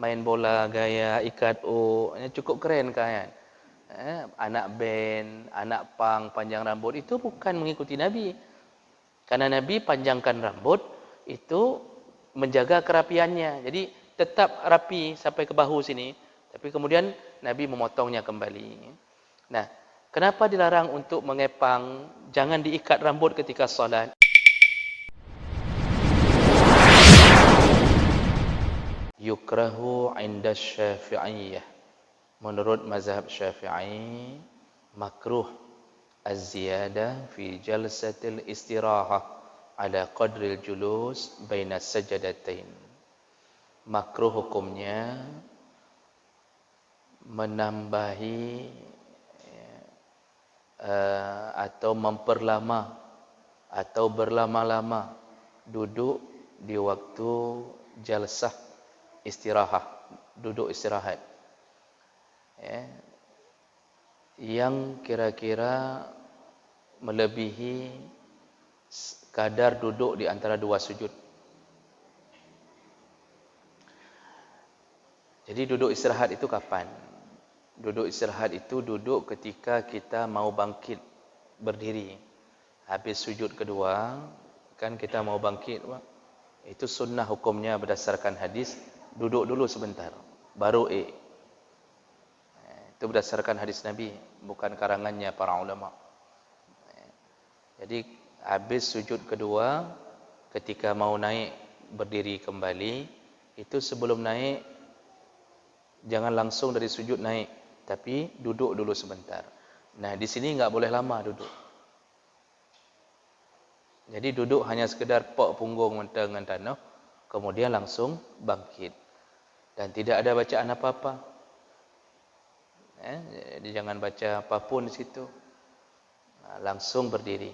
Main bola gaya ikat cukup keren kan? Anak band, anak pang, panjang rambut itu bukan mengikuti Nabi. Karena Nabi panjangkan rambut itu menjaga kerapiannya. Jadi tetap rapi sampai ke bahu sini. Tapi kemudian Nabi memotongnya kembali. Nah, kenapa dilarang untuk mengepang? Jangan diikat rambut ketika solat. Yukrahu 'inda Syafi'iyah. Menurut mazhab Syafi'i, makruh az-ziyadah fi jalsatil istirahah ala qadril julus baina sajadatain. Makruh hukumnya menambahi atau memperlama atau berlama-lama duduk di waktu jalsah istirahah, duduk istirahat. Yang kira-kira melebihi kadar duduk di antara dua sujud. Jadi duduk istirahat itu kapan? Duduk istirahat itu duduk ketika kita mau bangkit berdiri. Habis sujud kedua, kan kita mau bangkit. Itu sunnah hukumnya berdasarkan hadis, duduk dulu sebentar, baru Itu berdasarkan hadis Nabi, bukan karangannya para ulama. Jadi habis sujud kedua, ketika mau naik berdiri kembali, itu sebelum naik jangan langsung dari sujud naik, tapi duduk dulu sebentar. Nah, di sini enggak boleh lama duduk. Jadi duduk hanya sekedar pok punggung dengan tanah, kemudian langsung bangkit. Dan tidak ada bacaan apa-apa. Jadi jangan baca apapun di situ. Langsung berdiri.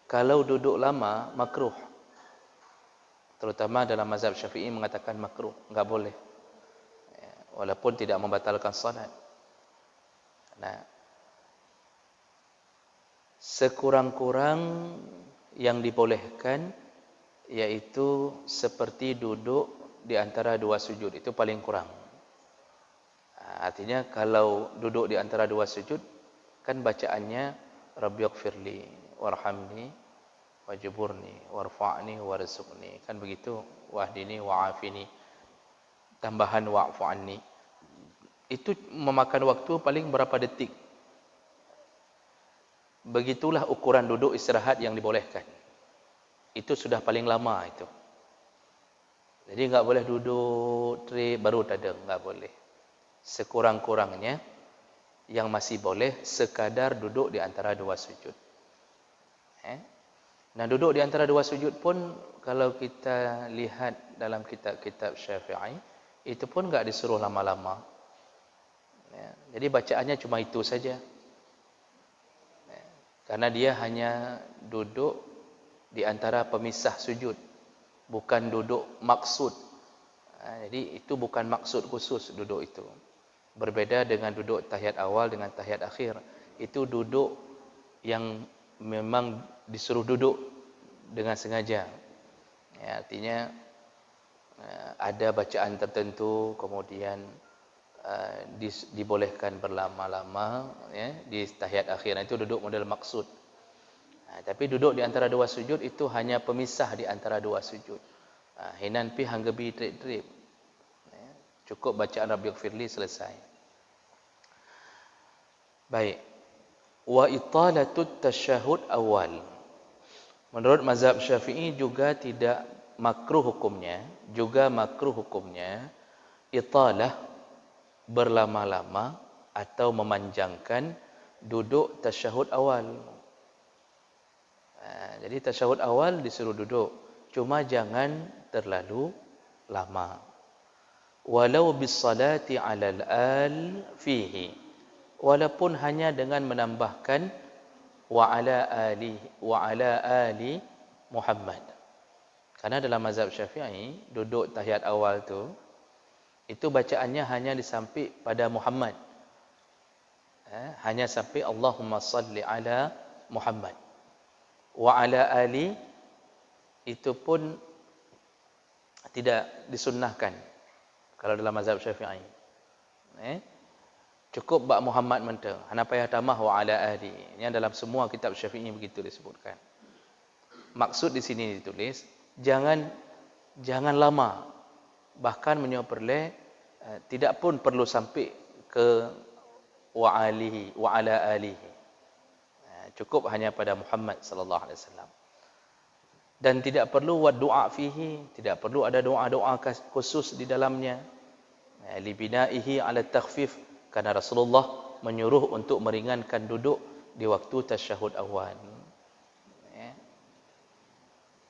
Kalau duduk lama, makruh. Terutama dalam mazhab Syafi'i mengatakan makruh, enggak boleh. Walaupun tidak membatalkan salat. Nah, sekurang-kurang yang dibolehkan yaitu seperti duduk di antara dua sujud, itu paling kurang. Artinya kalau duduk di antara dua sujud, kan bacaannya Rabbighfirli warhamni wajburni warfa'ni warzuqni, kan begitu, wahdini wa'afini, tambahan wa'fu anni. Itu memakan waktu paling berapa detik. Begitulah ukuran duduk istirahat yang dibolehkan. Itu sudah paling lama itu. Jadi enggak boleh duduk baru tadang, enggak boleh. Sekurang-kurangnya yang masih boleh sekadar duduk di antara dua sujud. Nah, duduk di antara dua sujud pun kalau kita lihat dalam kitab-kitab Syafi'i, itu pun enggak disuruh lama-lama. Jadi bacaannya cuma itu saja. Karena dia hanya duduk di antara pemisah sujud, bukan duduk maksud. Jadi itu bukan maksud khusus duduk itu. Berbeda dengan duduk tahiyat awal dengan tahiyat akhir. Itu duduk yang memang disuruh duduk dengan sengaja. Artinya ada bacaan tertentu, kemudian dibolehkan berlama-lama di tahiyat akhir. Itu duduk model maksud. Tapi duduk di antara dua sujud itu hanya pemisah di antara dua sujud. Hinan pi hanggebi trip-trip. Cukup bacaan Rabbighfirli selesai. Baik. Wa italatut tasyahud awal. Menurut mazhab Syafi'i juga tidak makruh hukumnya, italah berlama-lama atau memanjangkan duduk tasyahud awal. Jadi tasyahud awal disuruh duduk, cuma jangan terlalu lama. Walau bis salati 'alal al fihi. Walaupun hanya dengan menambahkan wa ala ali Muhammad. Karena dalam mazhab Syafi'i, duduk tahiyat awal itu bacaannya hanya disampai pada Muhammad. Hanya sampai Allahumma salli ala Muhammad. Wa ala ali itu pun tidak disunnahkan. kalau dalam mazhab Syafi'i. Cukup bak Muhammad mentah. Hana payah tamah wa ala ahli. Ini dalam semua kitab Syafi'i begitu disebutkan. Maksud di sini ditulis, jangan lama. Bahkan menyoperle tidak pun perlu sampai ke wa alihi wa ala alihi. Cukup hanya pada Muhammad sallallahu alaihi wasallam. Dan tidak perlu wa du'a fihi, tidak perlu ada doa-doa khusus di dalamnya. Li binaihi ala takhfif, karena Rasulullah menyuruh untuk meringankan duduk di waktu tasyahud awal.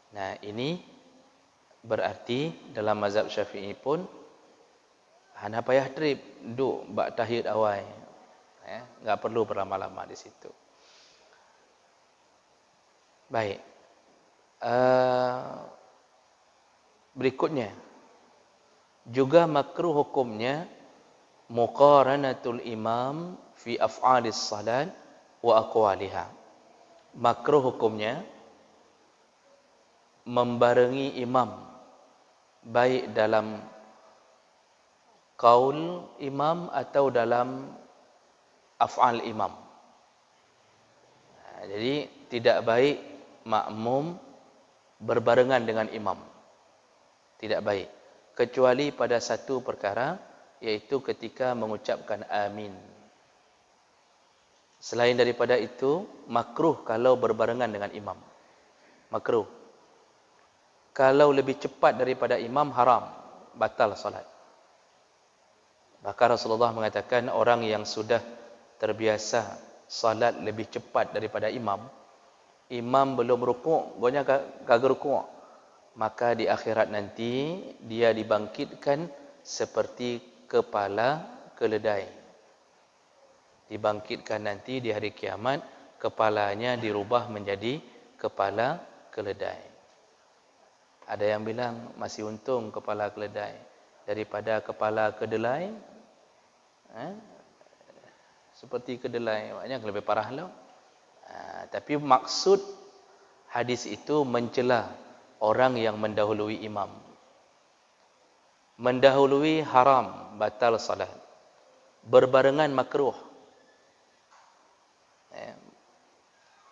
Nah, ini berarti dalam mazhab Syafi'i pun hana payah trip duduk bak tahiyat awal. Enggak perlu berlama-lama di situ. Baik. Berikutnya juga makruh hukumnya muqaranatul imam fi af'alis salat wa aqwaliha. Makruh hukumnya membarengi imam baik dalam qaul imam atau dalam af'al imam. Jadi tidak baik makmum berbarengan dengan imam. Tidak baik. Kecuali pada satu perkara, yaitu ketika mengucapkan amin. Selain daripada itu, makruh kalau berbarengan dengan imam. Makruh. Kalau lebih cepat daripada imam, haram. Batal salat. Bahkan Rasulullah mengatakan orang yang sudah terbiasa salat lebih cepat daripada imam, imam belum rukuk, gonya kagak rukuk, maka di akhirat nanti dia dibangkitkan seperti kepala keledai. Dibangkitkan nanti di hari kiamat, kepalanya dirubah menjadi kepala keledai. Ada yang bilang masih untung kepala keledai daripada kepala kedelai. Seperti kedelai, maknanya lebih parah lah. Tapi maksud hadis itu mencela orang yang mendahului imam. Mendahului haram, batal salat. Berbarengan makruh.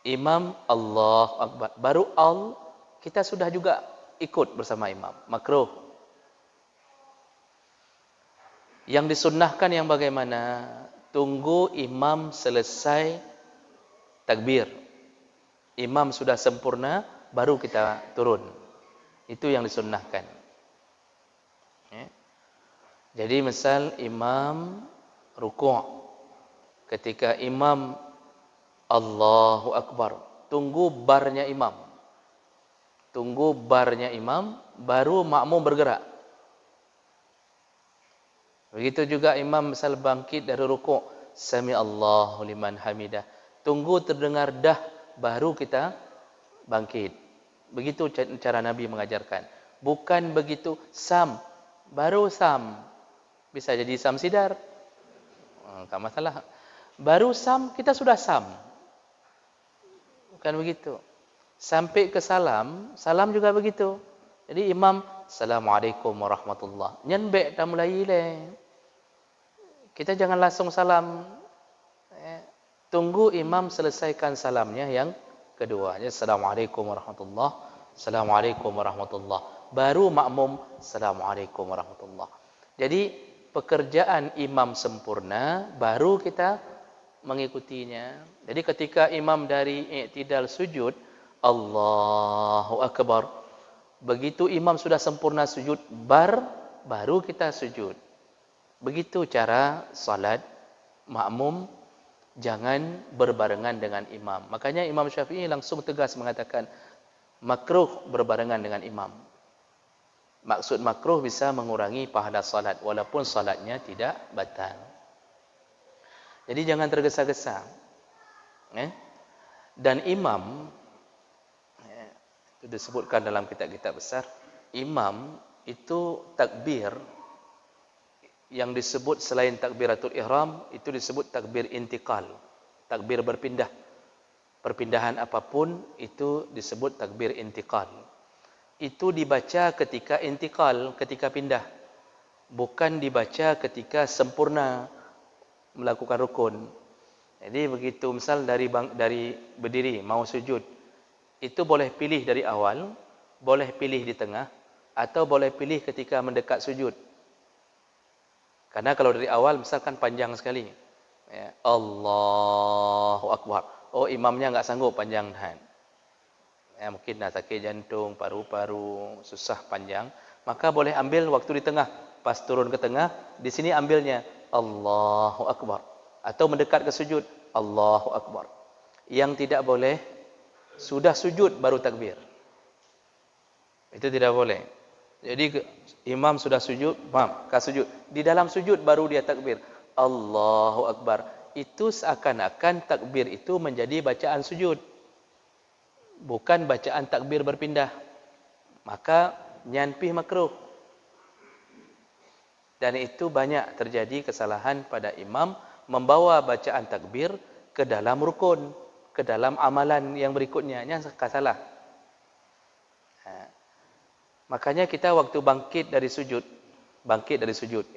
Imam Allah Akbar, baru kita sudah juga ikut bersama imam, makruh. Yang disunnahkan yang bagaimana? Tunggu imam selesai takbir. Imam sudah sempurna, baru kita turun. Itu yang disunnahkan. Jadi misal imam rukuk, ketika imam Allahu Akbar, tunggu barnya imam. Tunggu barnya imam, baru makmum bergerak. Begitu juga imam misal bangkit dari rukuk, Sami Allahu liman hamidah. Tunggu terdengar dah, baru kita bangkit. Begitu cara Nabi mengajarkan. Bukan begitu sam, baru sam. Bisa jadi sam sidar. Tak masalah. Baru sam, kita sudah sam. Bukan begitu. Sampai ke salam, salam juga begitu. Jadi imam, Assalamualaikum warahmatullahi. Nyenbek dah mulai le. Kita jangan langsung salam. Tunggu imam selesaikan salamnya yang kedua. Assalamualaikum warahmatullahi. Assalamualaikum warahmatullahi. Baru makmum, Assalamualaikum warahmatullahi. Jadi pekerjaan imam sempurna, baru kita mengikutinya. Jadi ketika imam dari i'tidal sujud, Allahu Akbar. Begitu imam sudah sempurna sujud, baru kita sujud. Begitu cara salat makmum, jangan berbarengan dengan imam. Makanya Imam Syafi'i langsung tegas mengatakan makruh berbarengan dengan imam. Maksud makruh bisa mengurangi pahala salat walaupun salatnya tidak batal. Jadi jangan tergesa-gesa. Dan imam, itu disebutkan dalam kitab-kitab besar, imam itu takbir yang disebut selain takbiratul ihram, itu disebut takbir intikal, takbir berpindah. Perpindahan apapun itu disebut takbir intikal. Itu dibaca ketika intikal, ketika pindah. bukan dibaca ketika sempurna melakukan rukun. Jadi begitu misal dari berdiri mau sujud, itu boleh pilih dari awal, boleh pilih di tengah, atau boleh pilih ketika mendekat sujud. Karena kalau dari awal misalkan panjang sekali, ya, Allahu Akbar. Oh, imamnya enggak sanggup panjang tahan. Ya, mungkin dah sakit jantung, paru-paru, susah panjang, maka boleh ambil waktu di tengah. Pas turun ke tengah, di sini ambilnya Allahu Akbar. Atau mendekat ke sujud, Allahu Akbar. Yang tidak boleh, sudah sujud baru takbir. Itu tidak boleh. Jadi imam sudah sujud, sujud. Di dalam sujud baru dia takbir. Allahu Akbar. Itu seakan-akan takbir itu menjadi bacaan sujud. Bukan bacaan takbir berpindah. Maka nyanpih makruh. Dan itu banyak terjadi kesalahan pada imam membawa bacaan takbir ke dalam rukun, ke dalam amalan yang berikutnya. Yang salah. Makanya kita waktu bangkit dari sujud,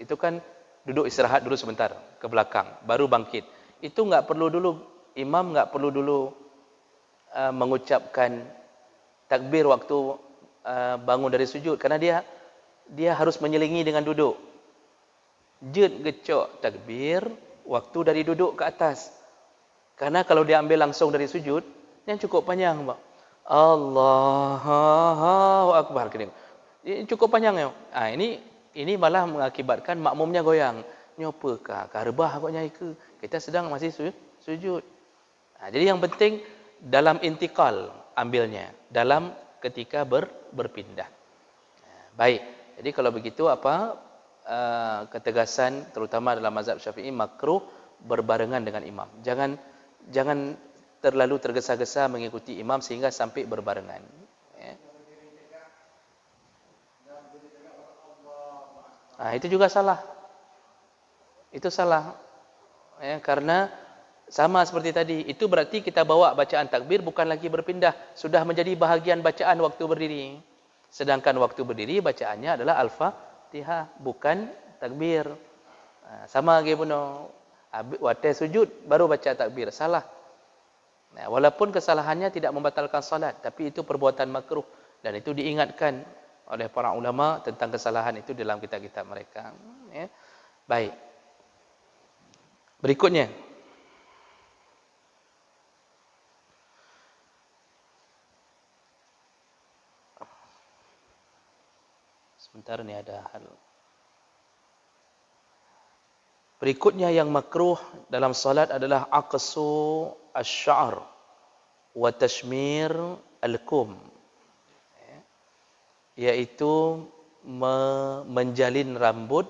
itu kan duduk istirahat dulu sebentar ke belakang, baru bangkit. Itu enggak perlu dulu, imam enggak perlu dulu mengucapkan takbir waktu bangun dari sujud, karena dia harus menyelingi dengan duduk. Jed gecok takbir waktu dari duduk ke atas. Karena kalau dia ambil langsung dari sujud, yang cukup panjang, Pak. Allahu Akbar. Ini cukup panjang ya. Ini malah mengakibatkan makmumnya goyang. Nyopa kah rebah agaknya ke. Kita sedang masih sujud. Jadi yang penting dalam intikal ambilnya, dalam ketika berpindah. Baik. Jadi kalau begitu ketegasan terutama dalam mazhab Syafi'i, makruh berbarengan dengan imam. Jangan terlalu tergesa-gesa mengikuti imam sehingga sampai berbarengan. Ya. Itu juga salah. Itu salah. Ya, karena sama seperti tadi, itu berarti kita bawa bacaan takbir bukan lagi berpindah, sudah menjadi bahagian bacaan waktu berdiri. Sedangkan waktu berdiri bacaannya adalah Al-Fatihah, bukan takbir. Sama lagi pun waktu sujud baru baca takbir, salah. Walaupun kesalahannya tidak membatalkan salat, tapi itu perbuatan makruh dan itu diingatkan oleh para ulama tentang kesalahan itu dalam kitab-kitab mereka. Ya. Baik. Berikutnya. Sebentar ni ada hal. Berikutnya yang makruh dalam salat adalah aqsu asy-sya'r wa tashmir al-kum. Yaitu menjalin rambut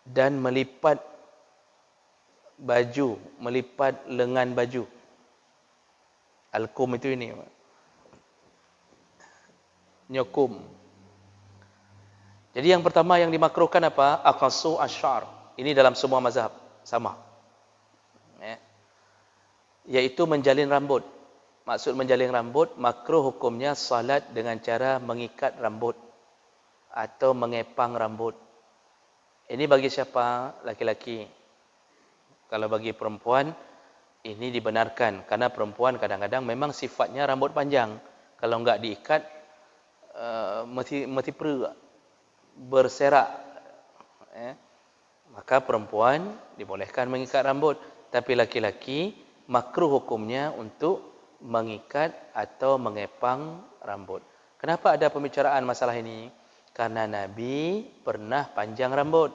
dan melipat baju, melipat lengan baju. Al-kum itu ini. Nyokum. Jadi yang pertama yang dimakruhkan apa? Aqsu asy-sya'r. Ini dalam semua mazhab sama. Yaitu menjalin rambut. Maksud menjalin rambut, makruh hukumnya salat dengan cara mengikat rambut atau mengepang rambut. Ini bagi siapa? Laki-laki. Kalau bagi perempuan, ini dibenarkan. Karena perempuan kadang-kadang memang sifatnya rambut panjang. Kalau enggak diikat, mesti berserak. Maka perempuan dibolehkan mengikat rambut. Tapi laki-laki, makruh hukumnya untuk mengikat atau mengepang rambut. Kenapa ada pembicaraan masalah ini? Karena Nabi pernah panjang rambut.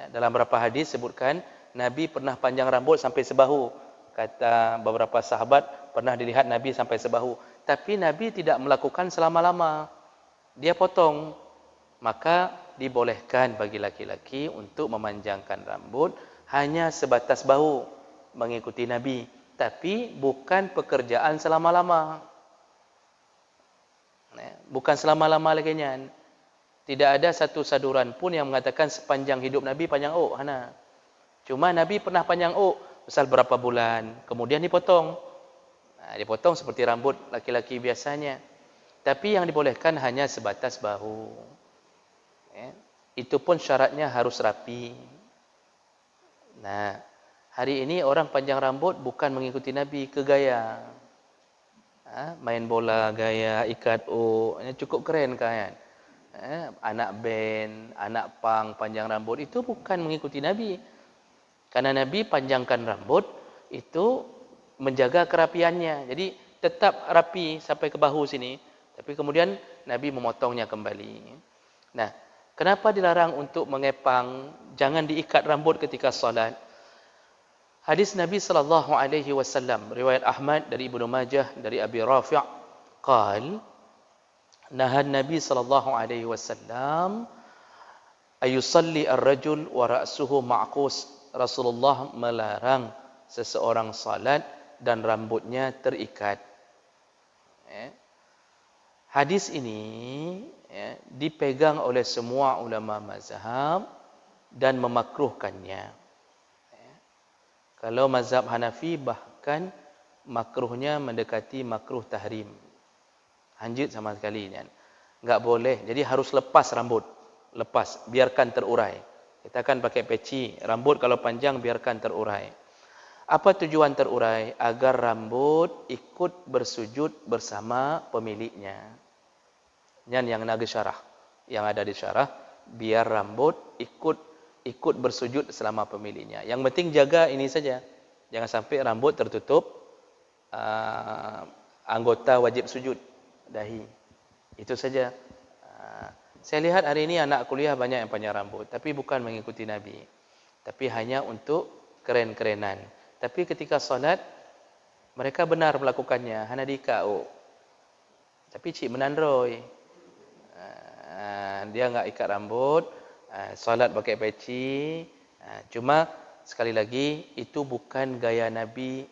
Dalam beberapa hadis sebutkan Nabi pernah panjang rambut sampai sebahu. Kata beberapa sahabat pernah dilihat Nabi sampai sebahu. Tapi Nabi tidak melakukan selama-lama. Dia potong. Maka dibolehkan bagi laki-laki untuk memanjangkan rambut hanya sebatas bahu. Mengikuti Nabi, tapi bukan pekerjaan selama-lama. Bukan selama-lama lagi nya. Tidak ada satu saduran pun yang mengatakan sepanjang hidup Nabi panjang hana. Cuma Nabi pernah panjang misal berapa bulan, kemudian dipotong. Dipotong seperti rambut laki-laki biasanya. Tapi yang dibolehkan hanya sebatas bahu. Ya. Itu pun syaratnya harus rapi. Nah, hari ini orang panjang rambut bukan mengikuti Nabi, ke gaya. Main bola gaya ikat ini cukup keren kan? Anak band, anak pang panjang rambut itu bukan mengikuti Nabi. Karena Nabi panjangkan rambut itu menjaga kerapiannya. Jadi tetap rapi sampai ke bahu sini. Tapi kemudian Nabi memotongnya kembali. Nah, kenapa dilarang untuk mengepang? Jangan diikat rambut ketika solat. Hadis Nabi sallallahu alaihi wasallam riwayat Ahmad dari Ibnu Majah dari Abi Rafi' qal nahan Nabi sallallahu alaihi wasallam ayusalli ar-rajul wa ra'suhu ma'qus. Rasulullah melarang seseorang salat dan rambutnya terikat. Hadis ini dipegang oleh semua ulama mazhab dan memakruhkannya. Kalau mazhab Hanafi bahkan makruhnya mendekati makruh tahrim. Hanjit sama sekali kan. Enggak boleh. Jadi harus lepas rambut. Lepas, biarkan terurai. Kita akan pakai peci, rambut kalau panjang biarkan terurai. Apa tujuan terurai? Agar rambut ikut bersujud bersama pemiliknya. Yang ada syarah. Yang ada di syarah, biar rambut ikut bersujud selama pemiliknya. Yang penting jaga ini saja. Jangan sampai rambut tertutup anggota wajib sujud, dahi. Itu saja. Saya lihat hari ini anak kuliah banyak yang panjang rambut, tapi bukan mengikuti Nabi. Tapi hanya untuk keren-kerenan. Tapi ketika solat, mereka benar melakukannya. Hana dikau. Tapi cik menandroi. Dia enggak ikat rambut, solat pakai peci. Cuma sekali lagi itu bukan gaya Nabi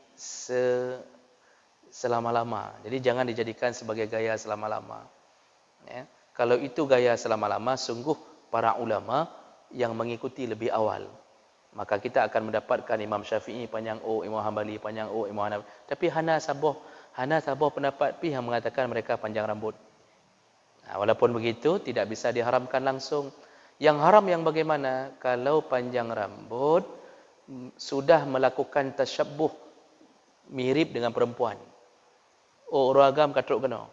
selama-lama. Jadi jangan dijadikan sebagai gaya selama-lama. Ya. Kalau itu gaya selama-lama, sungguh para ulama yang mengikuti lebih awal. Maka kita akan mendapatkan Imam Syafi'i panjang Imam Hanbali panjang Imam Hanafi. Tapi Hana sabuh pendapat yang mengatakan mereka panjang rambut. Walaupun begitu, tidak bisa diharamkan langsung. Yang haram yang bagaimana? Kalau panjang rambut sudah melakukan tasyabbuh mirip dengan perempuan. Orang agam katruk kena.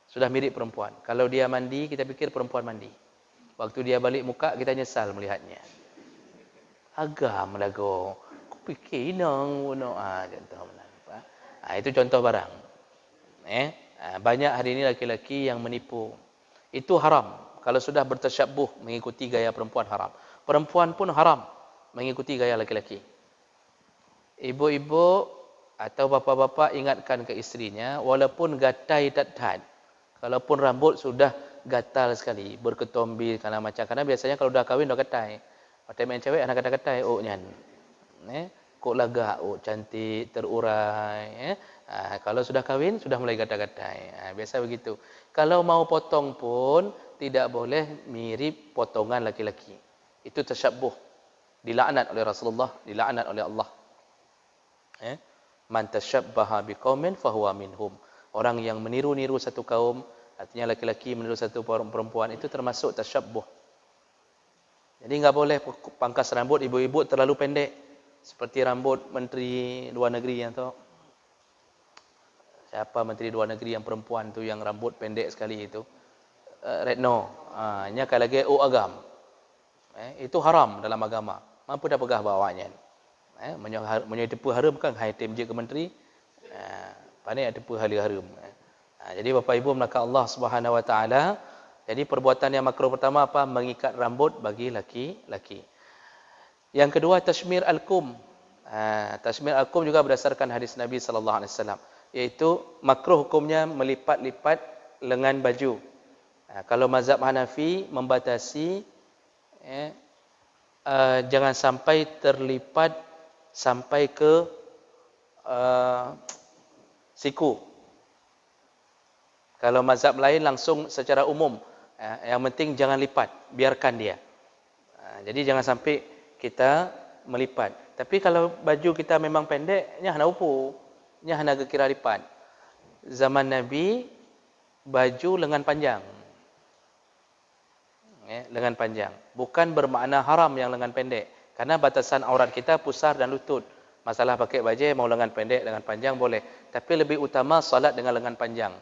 Sudah mirip perempuan. Kalau dia mandi, kita fikir perempuan mandi. Waktu dia balik muka, kita nyesal melihatnya. Agam lagu. Aku fikir nang contoh. Itu contoh barang. Banyak hari ini laki-laki yang menipu. Itu haram. Kalau sudah bertasyabbuh mengikuti gaya perempuan, haram. Perempuan pun haram mengikuti gaya laki-laki. Ibu-ibu atau bapa-bapa ingatkan ke istrinya, walaupun gatai dat-dat, kalaupun rambut sudah gatal sekali, berketombi karena biasanya kalau dah kahwin dah gatai. Mata main cewek anak kata gatai nyan. Kok lagak cantik, terurai. Kalau sudah kahwin sudah mulai gatal-gatai. Biasa begitu. Kalau mau potong pun tidak boleh mirip potongan laki-laki. Itu tasyabbuh. Dilaknat oleh Rasulullah, dilaknat oleh Allah. Man tasyabbaha biqaumin fahuwa minhum. Orang yang meniru-niru satu kaum, artinya laki-laki meniru satu perempuan, itu termasuk tasyabbuh. Jadi enggak boleh pangkas rambut ibu-ibu terlalu pendek seperti rambut menteri luar negeri yang tahu. Siapa menteri luar negeri yang perempuan tu yang rambut pendek sekali itu? Retno. Nya kalau lagi agam. Itu haram dalam agama. Mampu dah pegah bawanya. Menyetepu haram kan hai tim je ke menteri. Pandai tepu hali haram. Jadi Bapak Ibu melakar Allah Subhanahu Wa Taala. Jadi perbuatan yang makruh pertama apa? Mengikat rambut bagi laki-laki. Yang kedua tashmir al-kum. Tashmir al-kum juga berdasarkan hadis Nabi sallallahu alaihi wasallam, iaitu makruh hukumnya melipat-lipat lengan baju. Kalau mazhab Hanafi membatasi jangan sampai terlipat sampai ke siku. Kalau mazhab lain langsung secara umum. Yang penting jangan lipat, biarkan dia. Jadi jangan sampai kita melipat. Tapi kalau baju kita memang pendek, nya hana upu, nya hana kira lipat. Zaman Nabi baju lengan panjang. Lengan panjang. Bukan bermakna haram yang lengan pendek. Karena batasan aurat kita pusar dan lutut. Masalah pakai baju mau lengan pendek, lengan panjang boleh. Tapi lebih utama salat dengan lengan panjang.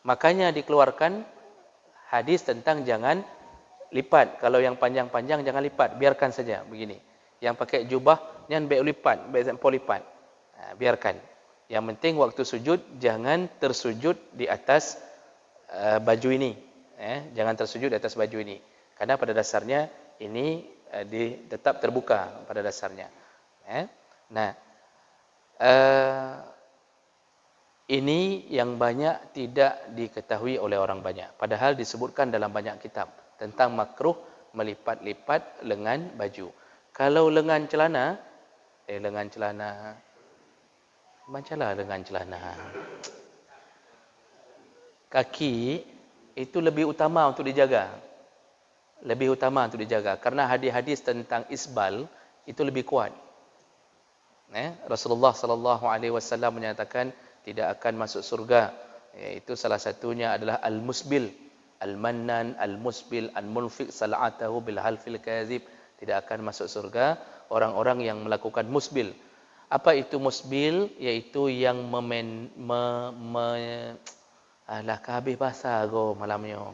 Makanya dikeluarkan hadis tentang jangan lipat. Kalau yang panjang-panjang jangan lipat, biarkan saja begini. Yang pakai jubah nyan baik lipat, baik sampai lipat. Biarkan. Yang penting waktu sujud jangan tersujud di atas baju ini. Jangan tersujud di atas baju ini. Karena pada dasarnya ini tetap terbuka pada dasarnya. Nah, ini yang banyak tidak diketahui oleh orang banyak. Padahal disebutkan dalam banyak kitab tentang makruh melipat-lipat lengan baju. Kalau lengan celana, bacalah lengan celana. Kaki itu lebih utama untuk dijaga. Lebih utama untuk dijaga. Karena hadis-hadis tentang isbal itu lebih kuat. Rasulullah sallallahu alaihi wasallam menyatakan tidak akan masuk surga. Itu salah satunya adalah al-musbil, al-mannan, al-musbil, al-munfiq sal'atahu bil halfil kazib. Tidak akan masuk surga orang-orang yang melakukan musbil. Apa itu musbil? Yaitu yang habis bahasa go malamnya.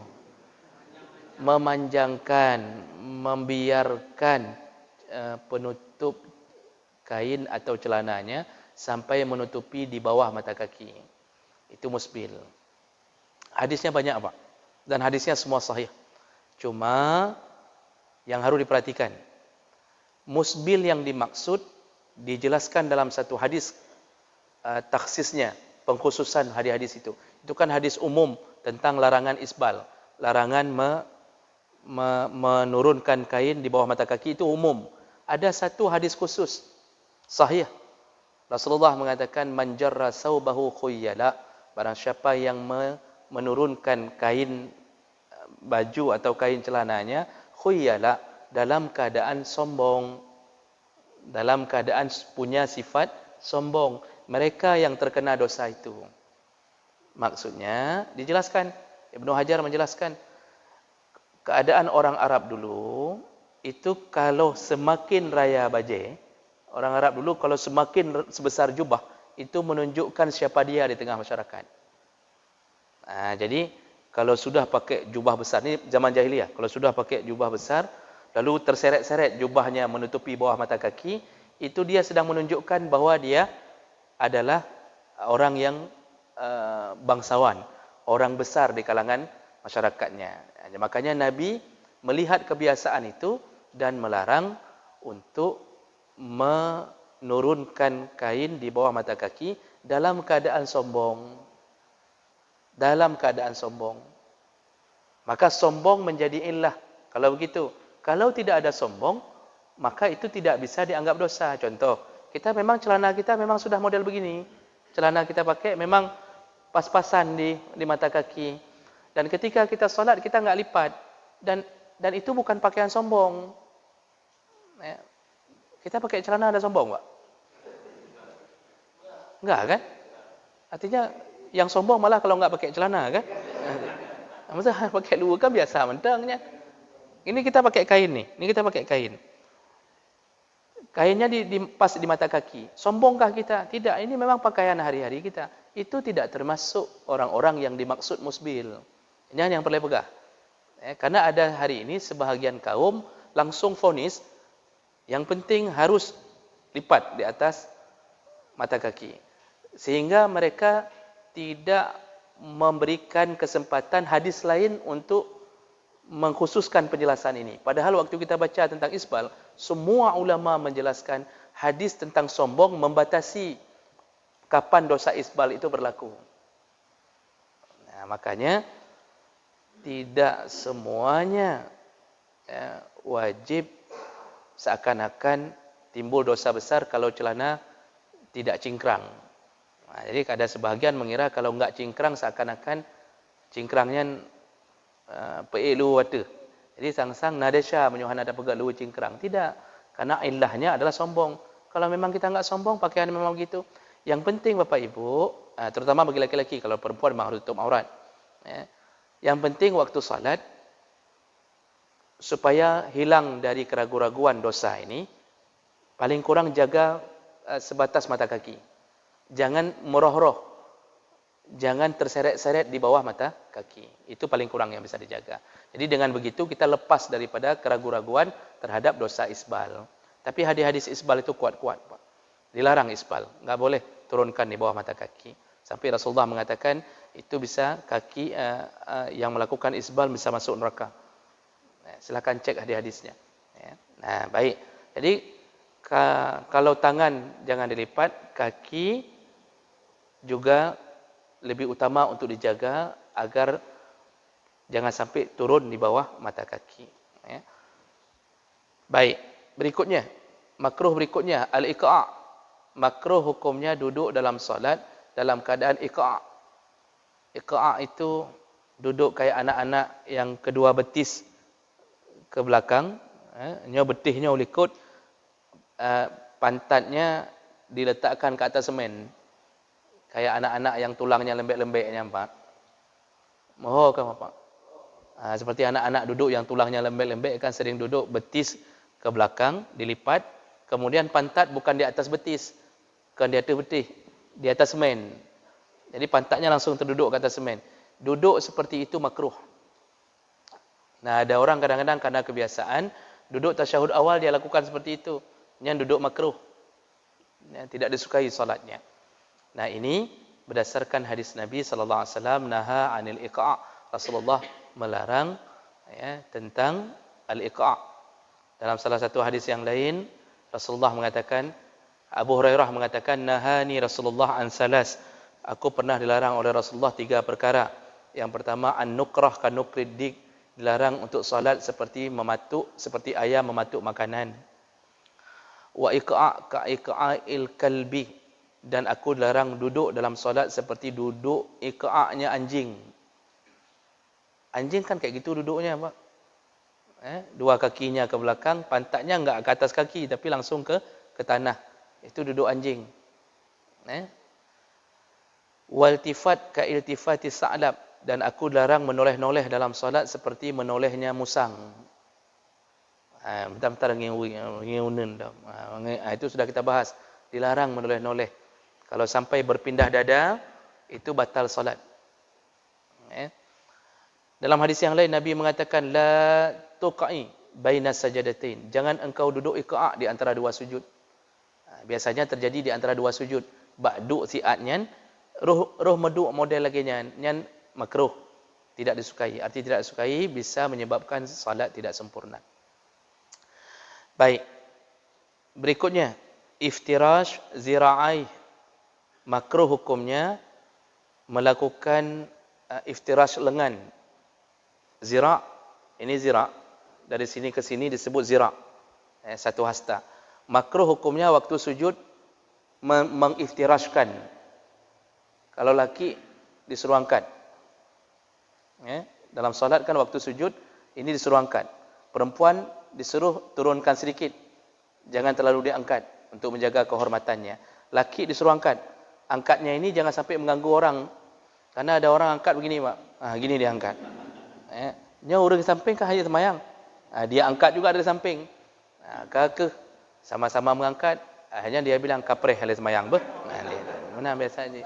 Memanjangkan, membiarkan penutup kain atau celananya sampai menutupi di bawah mata kaki. Itu musbil. Hadisnya banyak, Pak. Dan hadisnya semua sahih. Cuma yang harus diperhatikan, musbil yang dimaksud dijelaskan dalam satu hadis takhsisnya, pengkhususan hadis-hadis itu. Itu kan hadis umum tentang larangan isbal, larangan menurunkan kain di bawah mata kaki, itu umum. Ada satu hadis khusus sahih. Rasulullah mengatakan man jarra saubahu khuyyala, barang siapa yang menurunkan kain baju atau kain celananya khuyyala, dalam keadaan sombong, dalam keadaan punya sifat sombong, mereka yang terkena dosa itu. Maksudnya dijelaskan, Ibnu Hajar menjelaskan, keadaan orang Arab dulu itu kalau semakin raya baje, orang Arab dulu kalau semakin sebesar jubah, itu menunjukkan siapa dia di tengah masyarakat. Jadi kalau sudah pakai jubah besar, ni zaman jahiliyah, kalau sudah pakai jubah besar, lalu terseret-seret jubahnya menutupi bawah mata kaki, itu dia sedang menunjukkan bahawa dia adalah orang yang bangsawan, orang besar di kalangan masyarakatnya. Makanya Nabi melihat kebiasaan itu dan melarang untuk menurunkan kain di bawah mata kaki dalam keadaan sombong. Dalam keadaan sombong. Maka sombong menjadi illah. Kalau begitu, kalau tidak ada sombong, maka itu tidak bisa dianggap dosa. Contoh, kita memang celana kita memang sudah model begini. Celana kita pakai memang pas-pasan di mata kaki. Dan ketika kita solat, kita enggak lipat. Dan itu bukan pakaian sombong. Kita pakai celana ada sombong, Pak? Enggak kan? Artinya yang sombong malah kalau enggak pakai celana kan? Maksudnya pakai dua kan biasa mentangnya. Ini kita pakai kain nih. Ini kita pakai kain. Kainnya pas di mata kaki. Sombongkah kita? Tidak. Ini memang pakaian hari-hari kita. Itu tidak termasuk orang-orang yang dimaksud musbil. Ini yang perlu pegang. Karena ada hari ini sebahagian kaum langsung vonis yang penting harus lipat di atas mata kaki. Sehingga mereka tidak memberikan kesempatan hadis lain untuk mengkhususkan penjelasan ini. Padahal waktu kita baca tentang isbal, semua ulama menjelaskan hadis tentang sombong membatasi kapan dosa isbal itu berlaku. Makanya tidak semuanya wajib seakan-akan timbul dosa besar kalau celana tidak cingkrang. Jadi ada sebahagian mengira kalau enggak cingkrang seakan-akan cingkrangnya pelu wata. Jadi sang-sang nadesha menyuhan ada pegang lu cingkrang. Tidak, karena ilahnya adalah sombong. Kalau memang kita enggak sombong, pakaian memang begitu. Yang penting Bapak Ibu, terutama bagi laki-laki, kalau perempuan memang harus tutup aurat. Ya. Yang penting waktu salat, supaya hilang dari keraguan-raguan dosa ini, paling kurang jaga sebatas mata kaki. Jangan meroh-roh, jangan terseret-seret di bawah mata kaki. Itu paling kurang yang bisa dijaga. Jadi dengan begitu kita lepas daripada keraguan-raguan terhadap dosa isbal. Tapi hadis-hadis isbal itu kuat-kuat, Pak. Dilarang isbal, enggak boleh turunkan di bawah mata kaki. Sampai Rasulullah mengatakan itu bisa kaki yang melakukan isbal bisa masuk neraka. Silakan cek hadis-hadisnya. Nah, baik. Jadi kalau tangan jangan dilipat, kaki juga lebih utama untuk dijaga agar jangan sampai turun di bawah mata kaki. Baik. Berikutnya, makruh berikutnya al-iqa'. Makruh hukumnya duduk dalam solat dalam keadaan iqa'. Iqa' itu duduk kayak anak-anak yang kedua betis ke belakang, betihnya ulikut, pantatnya diletakkan ke atas semen. Kayak anak-anak yang tulangnya lembek-lembeknya, Pak. Moho kan, Pak? Seperti anak-anak duduk yang tulangnya lembek-lembek kan sering duduk betis ke belakang, dilipat, kemudian pantat bukan di atas betis, bukan di atas betih, di atas semen. Jadi pantatnya langsung terduduk ke atas semen. Duduk seperti itu makruh. Nah, ada orang kadang-kadang karena kebiasaan duduk tasyahud awal dia lakukan seperti itu. Yang duduk makruh. Tidak disukai salatnya. Nah, ini berdasarkan hadis Nabi sallallahu alaihi wasallam naha 'anil iqa'. Rasulullah melarang tentang al-iqa'. Dalam salah satu hadis yang lain Rasulullah mengatakan, Abu Hurairah mengatakan, nahani Rasulullah an salas. Aku pernah dilarang oleh Rasulullah 3 perkara. Yang pertama, an-nukrah kanukrid dik. Dilarang untuk salat seperti mematuk, seperti ayam mematuk makanan. Wa iqa' ka iqa'il kalbi. Dan aku dilarang duduk dalam salat seperti duduk iqa'nya anjing. Anjing kan kayak gitu duduknya, Pak. Dua kakinya ke belakang, pantatnya enggak ke atas kaki tapi langsung ke tanah. Itu duduk anjing. Waltifat ka iltifati sa'lab. Dan aku dilarang menoleh-noleh dalam solat seperti menolehnya musang. Bentar-bentar ngiunin dah. Itu sudah kita bahas. Dilarang menoleh-noleh. Kalau sampai berpindah dada, itu batal solat. Dalam hadis yang lain Nabi mengatakan la tuqa'i baina sajadatain. Jangan engkau duduk iqa' di antara dua sujud. Biasanya terjadi di antara dua sujud. Ba'du si'atnyan, roh meduk model lagi nyan makruh, tidak disukai. Arti tidak disukai bisa menyebabkan salat tidak sempurna. Baik. Berikutnya, iftirash zira'ai. Makruh hukumnya melakukan iftirash lengan. Zira', ini zira'. Dari sini ke sini disebut zira'. Satu hasta. Makruh hukumnya waktu sujud mengiftirashkan. Kalau laki disuruh angkat. Dalam solat kan waktu sujud ini disuruh angkat. Perempuan disuruh turunkan sedikit. Jangan terlalu diangkat untuk menjaga kehormatannya. Laki disuruh angkat. Angkatnya ini jangan sampai mengganggu orang. Karena ada orang angkat begini, Pak. Gini dia angkat. Nya orang di samping kah hanya semayang? Dia angkat juga dari samping. Kakek sama-sama mengangkat. Hanya dia bilang kapreh halih semayang. Mana biasa aja.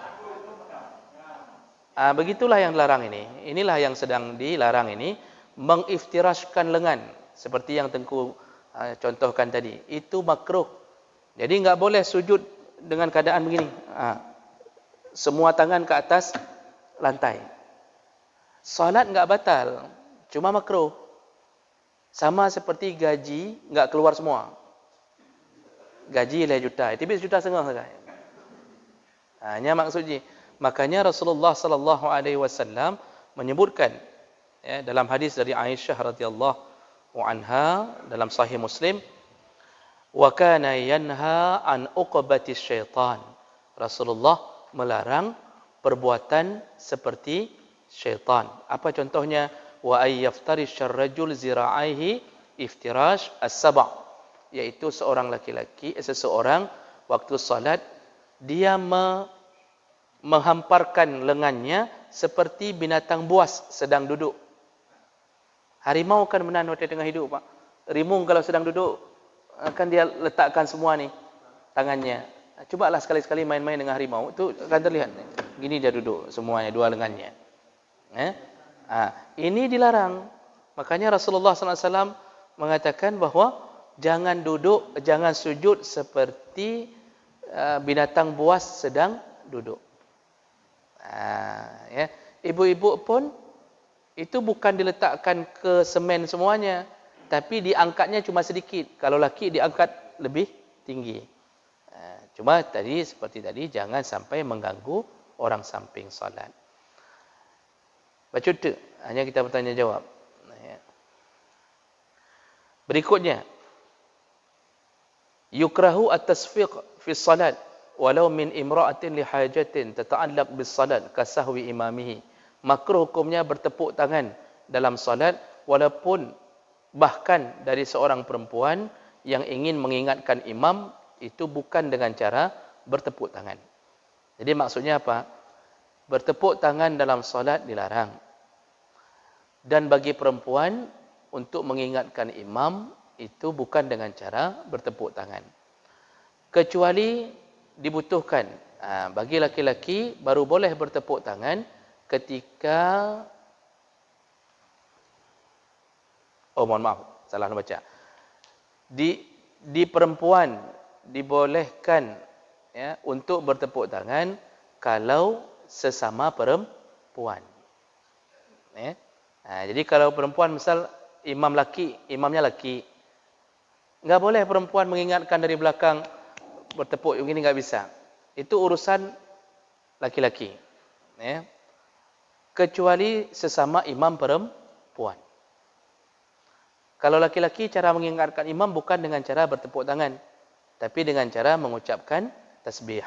Begitulah yang dilarang ini. Inilah yang sedang dilarang ini. Mengiftirashkan lengan. Seperti yang Tengku contohkan tadi. Itu makruh. Jadi enggak boleh sujud dengan keadaan begini. Semua tangan ke atas lantai. Salat enggak batal. Cuma makruh. Sama seperti gaji enggak keluar semua. Gaji 1 juta. Itu 1,5 juta saja. Hanya maksudnya. Makanya Rasulullah sallallahu alaihi wasallam menyebutkan dalam hadis dari Aisyah radhiyallahu anha dalam sahih Muslim, wa kana yanha an uqbatis syaitan. Rasulullah melarang perbuatan seperti syaitan. Apa contohnya? Wa ay yaftarishar rajul zira'aihi iftirash as-sab', yaitu seorang laki-laki, seseorang waktu salat dia menghamparkan lengannya seperti binatang buas sedang duduk. Harimau kan menahan waktu tengah hidup, Pak. Rimung kalau sedang duduk, akan dia letakkan semua ni tangannya. Cubalah sekali-sekali main-main dengan harimau, itu akan terlihat. Gini dia duduk semuanya, dua lengannya. Ini dilarang. Makanya Rasulullah SAW mengatakan bahawa jangan duduk, jangan sujud seperti binatang buas sedang duduk. Ibu-ibu pun itu bukan diletakkan ke semen semuanya, tapi diangkatnya cuma sedikit. Kalau laki diangkat lebih tinggi. Cuma tadi seperti tadi, jangan sampai mengganggu orang samping salat. Baca tu, hanya kita bertanya jawab. Berikutnya, yukrahu at-tasfiq fi salat walau min imra'atin li hajatin tata'allaq bis salat kasahwi imamihi. Makruh hukumnya bertepuk tangan dalam salat walaupun bahkan dari seorang perempuan yang ingin mengingatkan imam, itu bukan dengan cara bertepuk tangan. Jadi maksudnya apa? Bertepuk tangan dalam salat dilarang. Dan bagi perempuan untuk mengingatkan imam itu bukan dengan cara bertepuk tangan. Kecuali dibutuhkan. Bagi laki-laki baru boleh bertepuk tangan ketika mohon maaf, salah baca. Di perempuan dibolehkan untuk bertepuk tangan kalau sesama perempuan. Jadi kalau perempuan misal imamnya laki, enggak boleh perempuan mengingatkan dari belakang bertepuk begini, enggak bisa. Itu urusan laki-laki. Kecuali sesama imam perempuan. Kalau laki-laki cara mengingatkan imam bukan dengan cara bertepuk tangan, tapi dengan cara mengucapkan tasbih.